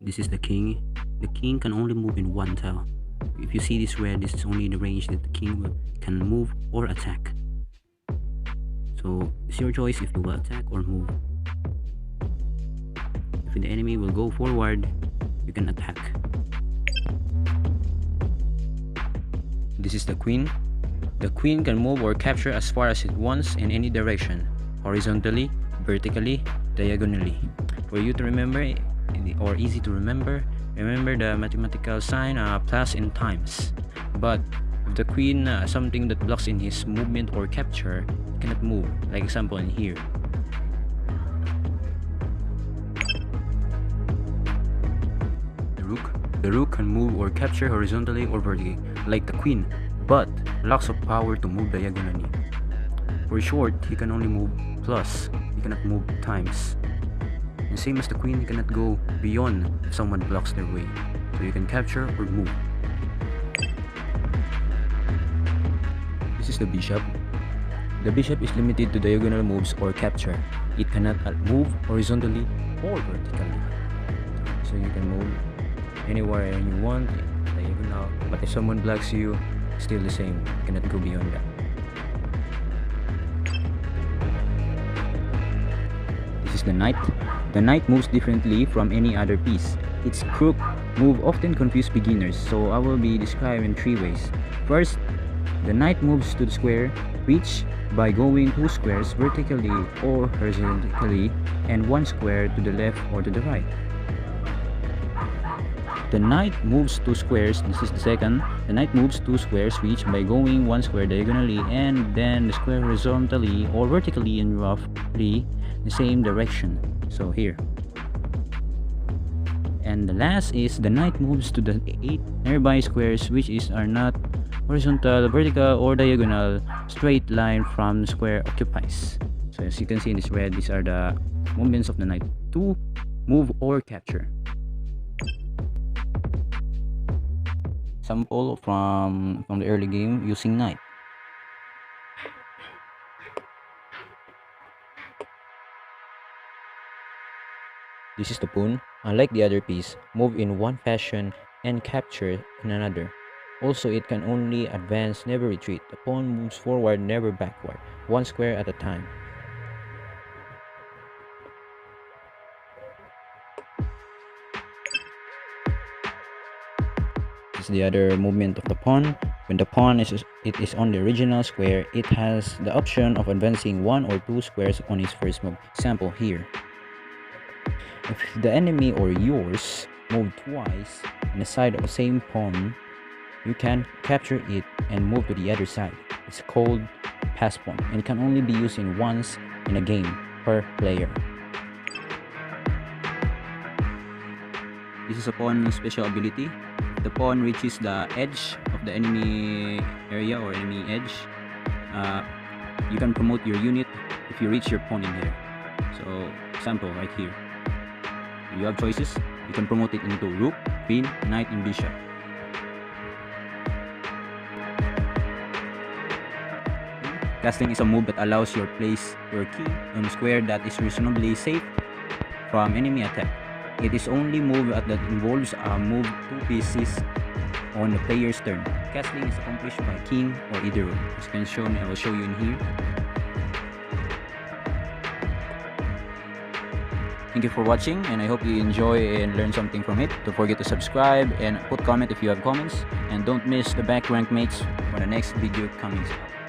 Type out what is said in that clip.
This is the king. The king can only move in one tile. If you see this red, this is only the range that the king can move or attack. So it's your choice if you will attack or move. If the enemy will go forward, you can attack. This is the queen. The queen can move or capture as far as it wants in any direction, horizontally, vertically, diagonally. For you to remember, or easy to remember the mathematical sign plus and times. But if the queen something that blocks in his movement or capture, it cannot move. Like example in here. The rook can move or capture horizontally or vertically, like the queen, but lacks of power to move diagonally. For short, he can only move plus, he cannot move times. And same as the queen, he cannot go beyond if someone blocks their way. So you can capture or move. This is the bishop. The bishop is limited to diagonal moves or capture. It cannot move horizontally or vertically. So you can move anywhere you want, diagonal. But if someone blocks you, still the same. You cannot go beyond that. This is the knight. The knight moves differently from any other piece. Its crook move often confuse beginners, so I will be describing 3 ways. First, the knight moves to the square, which by going 2 squares vertically or horizontally and 1 square to the left or to the right. The knight moves 2 squares. This is the second. The knight moves 2 squares, which by going 1 square diagonally and then the square horizontally or vertically in roughly the same direction. So here. And the last is the knight moves to the 8 nearby squares, which are not horizontal, vertical, or diagonal, straight line from the square occupies. So as you can see in this red, these are the movements of the knight to move or capture. Sample from the early game using knight. This is the pawn. Unlike the other piece, move in one fashion and capture in another. Also, it can only advance, never retreat. The pawn moves forward, never backward, 1 square at a time. This is the other movement of the pawn. When the pawn is on the original square, it has the option of advancing 1 or 2 squares on its first move. Example here. If the enemy or yours move twice on the side of the same pawn, you can capture it and move to the other side. It's called pass pawn and it can only be used once in a game per player. This is a pawn special ability. The pawn reaches the edge of the enemy area or enemy edge. You can promote your unit if you reach your pawn in here. So example right here. You have choices. You can promote it into rook, queen, knight, and bishop. Castling is a move that allows you to place your king on a square that is reasonably safe from enemy attack. It is only move that involves a move 2 pieces on the player's turn. Castling is accomplished by king or either rook. As you can show me, I will show you in here. Thank you for watching, and I hope you enjoy and learn something from it. Don't forget to subscribe and put comment if you have comments, and don't miss the back rank mates for the next video coming up.